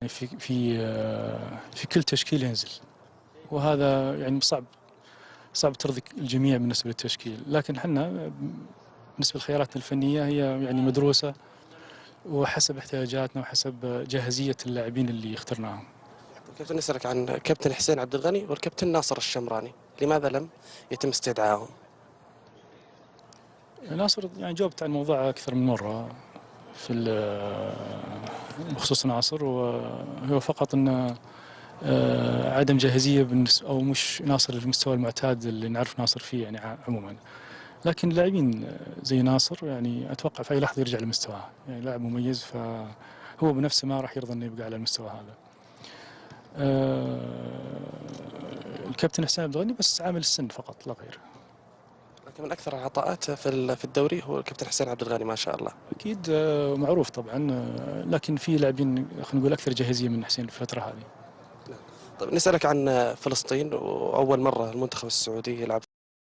في كل تشكيل ينزل، وهذا يعني صعب ترضي الجميع بالنسبة للتشكيل، لكن احنا بالنسبة لخياراتنا الفنية هي يعني مدروسة وحسب احتياجاتنا وحسب جاهزية اللاعبين اللي اخترناهم. كابتن، نسألك عن كابتن حسين عبد الغني والكابتن ناصر الشمراني، لماذا لم يتم استدعائهم؟ ناصر يعني جاوبت عن الموضوع أكثر من مرة بخصوص ناصر، وهو فقط أن عدم جاهزية أو مش ناصر المستوى المعتاد اللي نعرف ناصر فيه يعني عموما، لكن اللاعبين زي ناصر يعني أتوقع في أي لحظة يرجع لمستواه، يعني لاعب مميز فهو بنفسه ما راح يرضى أنه يبقى على المستوى هذا. الكابتن حسين عبد الغني بس عامل السن فقط لا غير. لكن من أكثر العطاءات في الدوري هو الكابتن حسين عبد الغني ما شاء الله. أكيد معروف طبعا، لكن في لاعبين خلينا نقول أكثر جاهزية من حسين في الفترة هذه. طيب، نسألك عن فلسطين، وأول مرة المنتخب السعودي يلعب